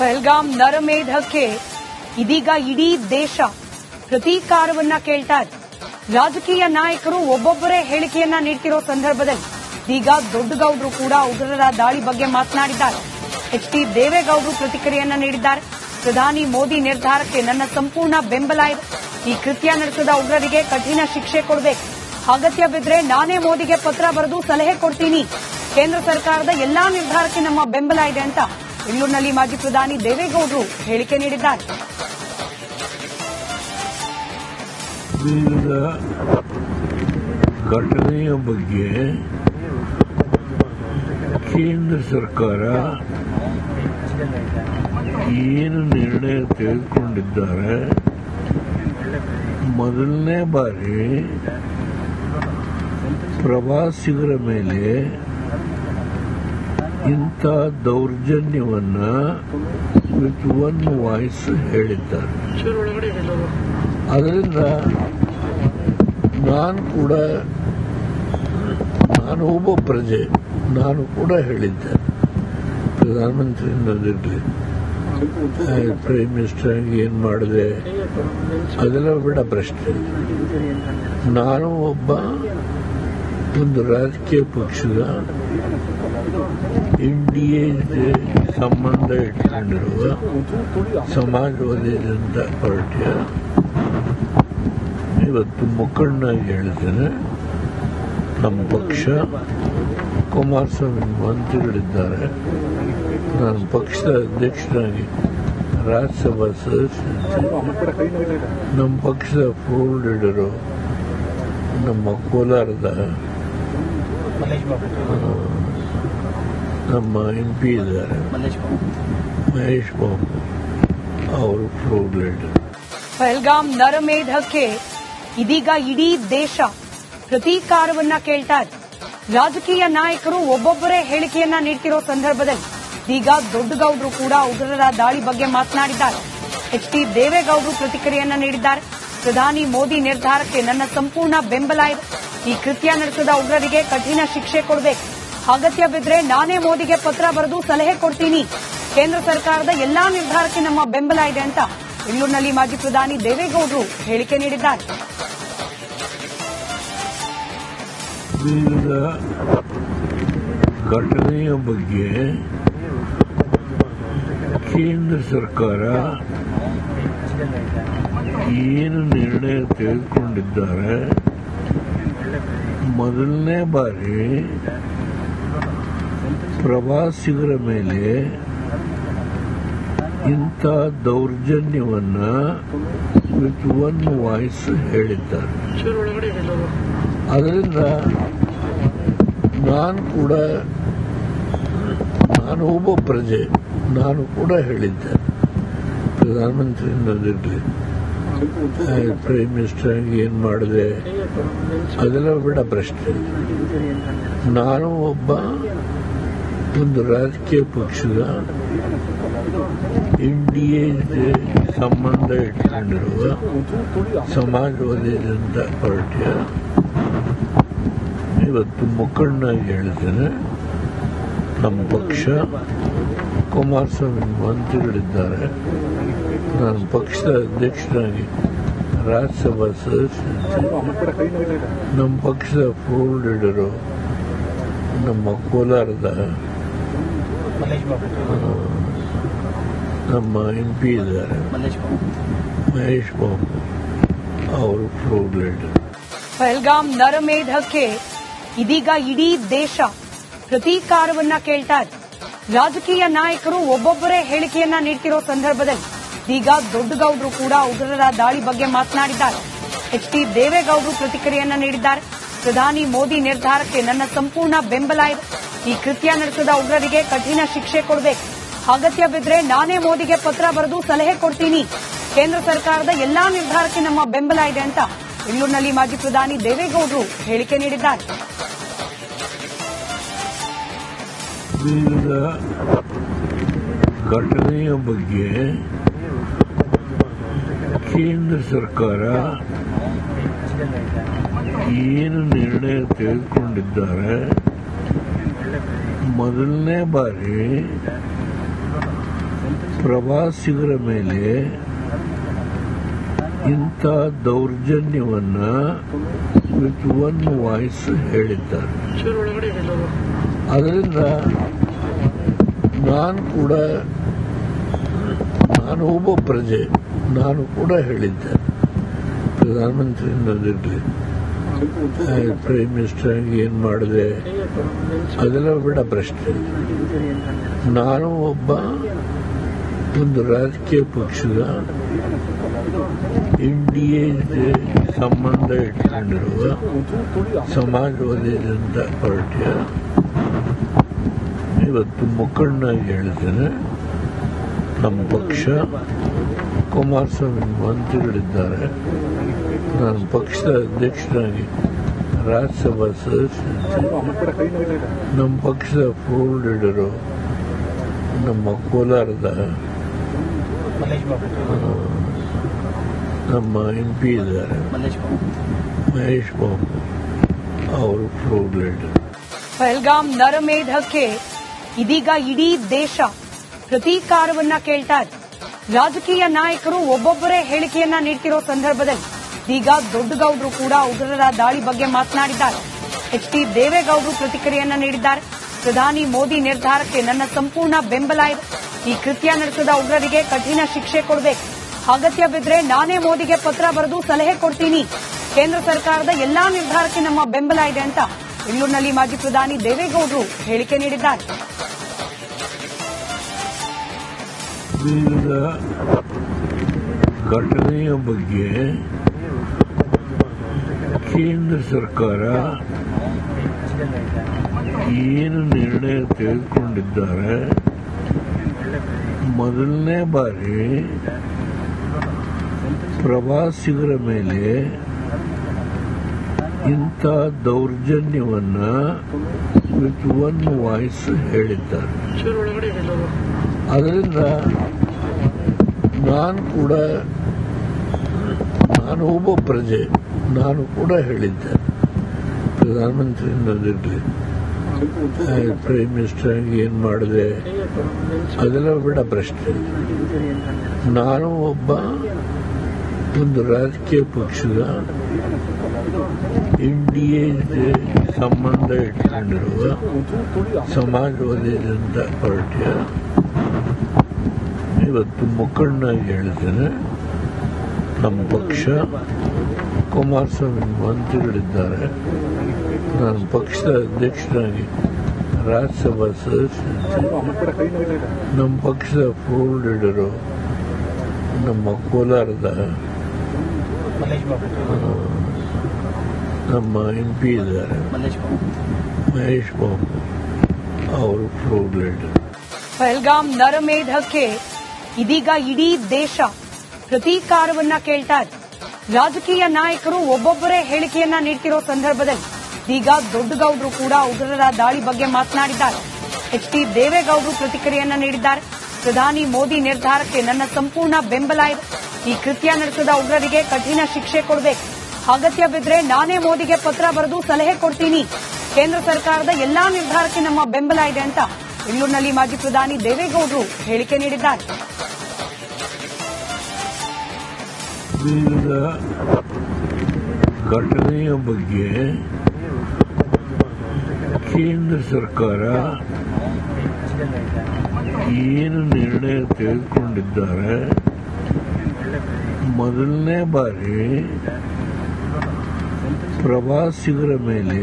ಪಹಲ್ಗಾಮ್ ನರಮೇಧಕ್ಕೆ ಇದೀಗ ಇಡೀ ದೇಶ ಪ್ರತೀಕಾರವನ್ನ ಕೇಳ್ತಾ ಇದೆ. ರಾಜಕೀಯ ನಾಯಕರು ಒಬ್ಬೊಬ್ಬರೇ ಹೇಳಿಕೆಯನ್ನ ನೀಡ್ತಿರೋ ಸಂದರ್ಭದಲ್ಲಿ ಈಗ ದೊಡ್ಡಗೌಡರು ಕೂಡ ಉಗ್ರರ ದಾಳಿ ಬಗ್ಗೆ ಮಾತನಾಡಿದ್ದಾರೆ. ಎಚ್.ಡಿ. ದೇವೇಗೌಡರು ಪ್ರತಿಕ್ರಿಯೆಯನ್ನ ನೀಡಿದ್ದಾರೆ. ಪ್ರಧಾನಿ ಮೋದಿ ನಿರ್ಧಾರಕ್ಕೆ ನನ್ನ ಸಂಪೂರ್ಣ ಬೆಂಬಲ ಇದೆ. ಈ ಕೃತ್ಯ ನಡೆಸಿದ ಉಗ್ರರಿಗೆ ಕಠಿಣ ಶಿಕ್ಷೆ ಕೊಡಬೇಕು. ಅಗತ್ಯ ಬಿದ್ದರೆ ನಾನೇ ಮೋದಿಗೆ ಪತ್ರ ಬರೆದು ಸಲಹೆ ಕೊಡ್ತೀನಿ. ಕೇಂದ್ರ ಸರ್ಕಾರದ ಎಲ್ಲಾ ನಿರ್ಧಾರಕ್ಕೆ ನಮ್ಮ ಬೆಂಬಲ ಇದೆ ಅಂತ ಬೆಂಗಳೂರಿನಲ್ಲಿ ಮಾಜಿ ಪ್ರಧಾನಿ ದೇವೇಗೌಡರು ಹೇಳಿಕೆ ನೀಡಿದ್ದಾರೆ. ಘಟನೆಯ ಬಗ್ಗೆ ಕೇಂದ್ರ ಸರ್ಕಾರ ಏನು ನಿರ್ಣಯ ತೆಗೆದುಕೊಂಡಿದ್ದಾರೆ, ಮೊದಲನೇ ಬಾರಿ ಪ್ರವಾಸಿಗರ ಮೇಲೆ ಇಂಥ ದೌರ್ಜನ್ಯವನ್ನ ವಿತ್ ಒನ್ ವಾಯ್ಸ್ ಹೇಳಿದ್ದಾರೆ. ಅದರಿಂದ ನಾನು ಒಬ್ಬ ಪ್ರಜೆ, ನಾನು ಕೂಡ ಹೇಳಿದ್ದೆ, ಪ್ರಧಾನಮಂತ್ರಿನದಿರಲಿ, ಪ್ರೈಮ್ ಮಿನಿಸ್ಟರ್ ಏನ್ ಮಾಡಿದೆ ಅದೆಲ್ಲ ಬಿಡ ಪ್ರಶ್ನೆ. ನಾನು ಒಂದು ರಾಜಕೀಯ ಪಕ್ಷದ NDA ಸಂಬಂಧ ಇಟ್ಕೊಂಡಿರುವ ಸಮಾಜವಾದಿ ಜನತಾ ಪಾರ್ಟಿಯ ಇವತ್ತು ಮುಖಂಡನಾಗಿ ಹೇಳ್ತೇನೆ. ನಮ್ಮ ಪಕ್ಷ ಕುಮಾರಸ್ವಾಮಿ ಮಂತ್ರಿಗಳಿದ್ದಾರೆ, ನಾನು ಪಕ್ಷದ ಅಧ್ಯಕ್ಷನಾಗಿ ರಾಜ್ಯಸಭಾ ಸದಸ್ಯರಿದ್ದೇನೆ. ನಮ್ಮ ಪಕ್ಷದ ಫ್ಲೋರ್ ಲೀಡರು ನಮ್ಮ ಕೋಲಾರದ ನಮ್ಮ MP ಇದ್ದಾರೆ, ಮಹೇಶ್ ಬಾಬು, ಅವರು ಫ್ಲೋರ್ ಲೀಡರ್. ಪಹಲ್ಗಾಮ್ ನರಮೇಧಕ್ಕೆ ಇದೀಗ ಇಡೀ ದೇಶ ಪ್ರತೀಕಾರವನ್ನ ಕೇಳ್ತಾ ಇದೆ. ರಾಜಕೀಯ ನಾಯಕರು ಒಬ್ಬೊಬ್ಬರೇ ಹೇಳಿಕೆಯನ್ನ ನೀಡ್ತಿರೋ ಸಂದರ್ಭದಲ್ಲಿ ಈಗ ದೊಡ್ಡಗೌಡರು ಕೂಡ ಉಗ್ರರ ದಾಳಿ ಬಗ್ಗೆ ಮಾತನಾಡಿದ್ದಾರೆ. ಎಚ್.ಡಿ. ದೇವೇಗೌಡರು ಪ್ರತಿಕ್ರಿಯೆಯನ್ನ ನೀಡಿದ್ದಾರೆ. ಪ್ರಧಾನಿ ಮೋದಿ ನಿರ್ಧಾರಕ್ಕೆ ನನ್ನ ಸಂಪೂರ್ಣ ಬೆಂಬಲ ಇದೆ. ಈ ಕೃತ್ಯ ನಡೆಸಿದ ಉಗ್ರರಿಗೆ ಕಠಿಣ ಶಿಕ್ಷೆ ಕೊಡಬೇಕು. ಅಗತ್ಯ ಬಿದ್ದರೆ ನಾನೇ ಮೋದಿಗೆ ಪತ್ರ ಬರೆದು ಸಲಹೆ ಕೊಡ್ತೀನಿ. ಕೇಂದ್ರ ಸರ್ಕಾರದ ಎಲ್ಲಾ ನಿರ್ಧಾರಕ್ಕೆ ನಮ್ಮ ಬೆಂಬಲ ಇದೆ ಅಂತ ಬೆಂಗಳೂರಿನಲ್ಲಿ ಮಾಜಿ ಪ್ರಧಾನಿ ದೇವೇಗೌಡರು ಹೇಳಿಕೆ ನೀಡಿದ್ದಾರೆ. ಘಟನೆಯ ಬಗ್ಗೆ ಕೇಂದ್ರ ಸರ್ಕಾರ ಏನು ನಿರ್ಣಯ ತೆಗೆದುಕೊಂಡಿದ್ದಾರೆ, ಮೊದಲನೇ ಬಾರಿ ಪ್ರವಾಸಿಗರ ಮೇಲೆ ಇಂಥ ದೌರ್ಜನ್ಯವನ್ನ ವಿತ್ ಒನ್ ವಾಯ್ಸ್ ಹೇಳಿದ್ದಾರೆ. ಅದರಿಂದ ನಾನು ಒಬ್ಬ ಪ್ರಜೆ, ನಾನು ಕೂಡ ಹೇಳಿದ್ದೆ, ಪ್ರಧಾನಮಂತ್ರಿನದಿರಲಿ, ಪ್ರೈಮ್ ಮಿನಿಸ್ಟರ್ ಏನ್ ಮಾಡಿದೆ ಅದೆಲ್ಲ ಬಿಡ ಪ್ರಶ್ನೆ. ನಾನು ಒಂದು ರಾಜಕೀಯ ಪಕ್ಷದ NDA ಸಂಬಂಧ ಇಟ್ಕೊಂಡಿರುವ ಸಮಾಜವಾದಿ ಜನತಾ ಪಾರ್ಟಿಯ ಇವತ್ತು ಮುಖಂಡನಾಗಿ ಹೇಳ್ತೇನೆ. ನಮ್ಮ ಪಕ್ಷ ಕುಮಾರಸ್ವಾಮಿ ಮಂತ್ರಿಗಳಿದ್ದಾರೆ, ನಾನು ಪಕ್ಷದ ಅಧ್ಯಕ್ಷನಾಗಿ ರಾಜ್ಯಸಭಾ ಸದಸ್ಯರಿದ್ದೇನೆ. ನಮ್ಮ ಪಕ್ಷದ ಫ್ಲೋರ್ ಲೀಡರು ನಮ್ಮ ಕೋಲಾರದ ನಮ್ಮ MP ಇದ್ದಾರೆ, ಮಹೇಶ್ ಬಾಬು, ಅವರು ಫ್ಲೋರ್ ಲೀಡರ್. ಪಹಲ್ಗಾಮ್ ನರಮೇಧಕ್ಕೆ ಇದೀಗ ಇಡೀ ದೇಶ ಪ್ರತೀಕಾರವನ್ನ ಕೇಳ್ತಾ ಇದೆ. ರಾಜಕೀಯ ನಾಯಕರು ಒಬ್ಬೊಬ್ಬರೇ ಹೇಳಿಕೆಯನ್ನ ನೀಡ್ತಿರೋ ಸಂದರ್ಭದಲ್ಲಿ ಈಗ ದೊಡ್ಡಗೌಡರು ಕೂಡ ಉಗ್ರರ ದಾಳಿ ಬಗ್ಗೆ ಮಾತನಾಡಿದ್ದಾರೆ. ಎಚ್.ಡಿ. ದೇವೇಗೌಡರು ಪ್ರತಿಕ್ರಿಯೆಯನ್ನ ನೀಡಿದ್ದಾರೆ. ಪ್ರಧಾನಿ ಮೋದಿ ನಿರ್ಧಾರಕ್ಕೆ ನನ್ನ ಸಂಪೂರ್ಣ ಬೆಂಬಲ ಇದೆ. ಈ ಕೃತ್ಯ ನಡೆಸಿದ ಉಗ್ರರಿಗೆ ಕಠಿಣ ಶಿಕ್ಷೆ ಕೊಡಬೇಕು. ಅಗತ್ಯ ಬಿದ್ದರೆ ನಾನೇ ಮೋದಿಗೆ ಪತ್ರ ಬರೆದು ಸಲಹೆ ಕೊಡ್ತೀನಿ. ಕೇಂದ್ರ ಸರ್ಕಾರದ ಎಲ್ಲಾ ನಿರ್ಧಾರಕ್ಕೆ ನಮ್ಮ ಬೆಂಬಲ ಇದೆ ಅಂತ ಬೆಂಗಳೂರಿನಲ್ಲಿ ಮಾಜಿ ಪ್ರಧಾನಿ ದೇವೇಗೌಡರು ಹೇಳಿಕೆ ನೀಡಿದ್ದಾರೆ. ಘಟನೆಯ ಬಗ್ಗೆ ಕೇಂದ್ರ ಸರ್ಕಾರ ಏನು ನಿರ್ಣಯ ತೆಗೆದುಕೊಂಡಿದ್ದಾರೆ, ಮೊದಲನೇ ಬಾರಿ ಪ್ರವಾಸಿಗರ ಮೇಲೆ ಇಂಥ ದೌರ್ಜನ್ಯವನ್ನ ವಿತ್ ಒನ್ ವಾಯ್ಸ್ ಹೇಳಿದ್ದಾರೆ. ಅದರಿಂದ ನಾನು ಒಬ್ಬ ಪ್ರಜೆ, ನಾನು ಕೂಡ ಹೇಳಿದ್ದೆ ಪ್ರಧಾನಮಂತ್ರಿನದಿರಲಿ, ಪ್ರೈಮ್ ಮಿನಿಸ್ಟರ್ ಏನ್ ಮಾಡಿದೆ ಅದೆಲ್ಲ ಬಿಡ ಪ್ರಶ್ನೆ. ನಾನು ಒಂದು ರಾಜಕೀಯ ಪಕ್ಷದ NDA ಸಂಬಂಧ ಇಟ್ಕೊಂಡಿರುವ ಸಮಾಜವಾದಿ ಜನತಾ ಪಾರ್ಟಿಯ ಇವತ್ತು ಮುಖಂಡನಾಗಿ ಹೇಳ್ತೇನೆ. ನಮ್ಮ ಪಕ್ಷ ಕುಮಾರಸ್ವಾಮಿ ಮಂತ್ರಿಗಳಿದ್ದಾರೆ, ನಾನು ಪಕ್ಷದ ಅಧ್ಯಕ್ಷನಾಗಿ ರಾಜ್ಯಸಭಾ ಸದಸ್ಯರಿದ್ದೇನೆ. ನಮ್ಮ ಪಕ್ಷದ ಫ್ಲೋರ್ ಲೀಡರು ನಮ್ಮ ಕೋಲಾರದ ನಮ್ಮ MP ಇದ್ದಾರೆ, ಮಹೇಶ್ ಬಾಬು, ಅವರು ಫ್ಲೋರ್ ಲೀಡರ್. ಪಹಲ್ಗಾಮ್ ನರಮೇಧಕ್ಕೆ ಇದೀಗ ಇಡೀ ದೇಶ ಪ್ರತೀಕಾರವನ್ನ ಕೇಳ್ತಾ ಇದೆ. ರಾಜಕೀಯ ನಾಯಕರು ಒಬ್ಬೊಬ್ಬರೇ ಹೇಳಿಕೆಯನ್ನ ನೀಡ್ತಿರೋ ಸಂದರ್ಭದಲ್ಲಿ ಈಗ ದೊಡ್ಡಗೌಡರು ಕೂಡ ಉಗ್ರರ ದಾಳಿ ಬಗ್ಗೆ ಮಾತನಾಡಿದ್ದಾರೆ. HD ದೇವೇಗೌಡರು ಪ್ರತಿಕ್ರಿಯೆಯನ್ನ ನೀಡಿದ್ದಾರೆ. ಪ್ರಧಾನಿ ಮೋದಿ ನಿರ್ಧಾರಕ್ಕೆ ನನ್ನ ಸಂಪೂರ್ಣ ಬೆಂಬಲ ಇದೆ. ಈ ಕೃತ್ಯ ನಡೆಸಿದ ಉಗ್ರರಿಗೆ ಕಠಿಣ ಶಿಕ್ಷೆ ಕೊಡಬೇಕು. ಅಗತ್ಯ ಬಿದ್ದರೆ ನಾನೇ ಮೋದಿಗೆ ಪತ್ರ ಬರೆದು ಸಲಹೆ ಕೊಡ್ತೀನಿ. ಕೇಂದ್ರ ಸರ್ಕಾರದ ಎಲ್ಲಾ ನಿರ್ಧಾರಕ್ಕೆ ನಮ್ಮ ಬೆಂಬಲ ಇದೆ ಅಂತ ಬೆಂಗಳೂರಿನಲ್ಲಿ ಮಾಜಿ ಪ್ರಧಾನಿ ದೇವೇಗೌಡರು ಹೇಳಿಕೆ ನೀಡಿದ್ದಾರೆ. ಘಟನೆಯ ಬಗ್ಗೆ ಕೇಂದ್ರ ಸರ್ಕಾರ ಏನು ನಿರ್ಣಯ ತೆಗೆದುಕೊಂಡಿದ್ದಾರೆ, ಮೊದಲನೇ ಬಾರಿ ಪ್ರವಾಸಿಗರ ಮೇಲೆ ಇಂಥ ದೌರ್ಜನ್ಯವನ್ನ ವಿತ್ ಒನ್ ವಾಯ್ಸ್ ಹೇಳಿದ್ದಾರೆ. ಅದರಿಂದ ನಾನು ಒಬ್ಬ ಪ್ರಜೆ, ನಾನು ಕೂಡ ಹೇಳಿದ್ದೆ ಪ್ರಧಾನಮಂತ್ರಿನದಿರಲಿ, ಪ್ರೈಮ್ ಮಿನಿಸ್ಟರ್ ಏನ್ ಮಾಡಿದೆ ಅದೆಲ್ಲ ಬಿಡ ಪ್ರಶ್ನೆ. ನಾನು ಒಂದು ರಾಜಕೀಯ ಪಕ್ಷದ NDA ಸಂಬಂಧ ಇಟ್ಕೊಂಡಿರುವ ಸಮಾಜವಾದಿ ಜನತಾ ಪಾರ್ಟಿಯ ಇವತ್ತು ಮುಖಂಡನಾಗಿ ಹೇಳ್ತೇನೆ. ನಮ್ಮ ಪಕ್ಷ ಕುಮಾರಸ್ವಾಮಿ ಮಂತ್ರಿಗಳಿದ್ದಾರೆ, ನಾನು ಪಕ್ಷದ ಅಧ್ಯಕ್ಷನಾಗಿ ರಾಜ್ಯಸಭಾ ಸದಸ್ಯರಿದ್ದೇನೆ. ನಮ್ಮ ಪಕ್ಷದ ಫ್ಲೋರ್ ಲೀಡರು ನಮ್ಮ ಕೋಲಾರದ ನಮ್ಮ MP ಇದ್ದಾರೆ, ಮಹೇಶ್ ಬಾಬು, ಅವರು ಫ್ಲೋರ್ ಲೀಡರ್. ಪಹಲ್ಗಾಮ್ ನರಮೇಧಕ್ಕೆ ಇದೀಗ ಇಡೀ ದೇಶ ಪ್ರತೀಕಾರವನ್ನ ಕೇಳ್ತಾ ಇದೆ. ರಾಜಕೀಯ ನಾಯಕರು ಒಬ್ಬೊಬ್ಬರೇ ಹೇಳಿಕೆಯನ್ನ ನೀಡ್ತಿರೋ ಸಂದರ್ಭದಲ್ಲಿ ಈಗ ದೊಡ್ಡಗೌಡರು ಕೂಡ ಉಗ್ರರ ದಾಳಿ ಬಗ್ಗೆ ಮಾತನಾಡಿದ್ದಾರೆ. HD ದೇವೇಗೌಡರು ಪ್ರತಿಕ್ರಿಯೆಯನ್ನ ನೀಡಿದ್ದಾರೆ. ಪ್ರಧಾನಿ ಮೋದಿ ನಿರ್ಧಾರಕ್ಕೆ ನನ್ನ ಸಂಪೂರ್ಣ ಬೆಂಬಲ ಇದೆ. ಈ ಕೃತ್ಯ ನಡೆಸಿದ ಉಗ್ರರಿಗೆ ಕಠಿಣ ಶಿಕ್ಷೆ ಕೊಡಬೇಕು. ಅಗತ್ಯ ಬಿದ್ದರೆ ನಾನೇ ಮೋದಿಗೆ ಪತ್ರ ಬರೆದು ಸಲಹೆ ಕೊಡ್ತೀನಿ. ಕೇಂದ್ರ ಸರ್ಕಾರದ ಎಲ್ಲಾ ನಿರ್ಧಾರಕ್ಕೆ ನಮ್ಮ ಬೆಂಬಲ ಇದೆ ಅಂತ ಬೆಂಗಳೂರಿನಲ್ಲಿ ಮಾಜಿ ಪ್ರಧಾನಿ ದೇವೇಗೌಡರು ಹೇಳಿಕೆ ನೀಡಿದ್ದಾರೆ. ಘಟನೆಯ ಬಗ್ಗೆ ಕೇಂದ್ರ ಸರ್ಕಾರ ಏನು ನಿರ್ಣಯ ತೆಗೆದುಕೊಂಡಿದ್ದಾರೆ, ಮೊದಲನೇ ಬಾರಿ ಪ್ರವಾಸಿಗರ ಮೇಲೆ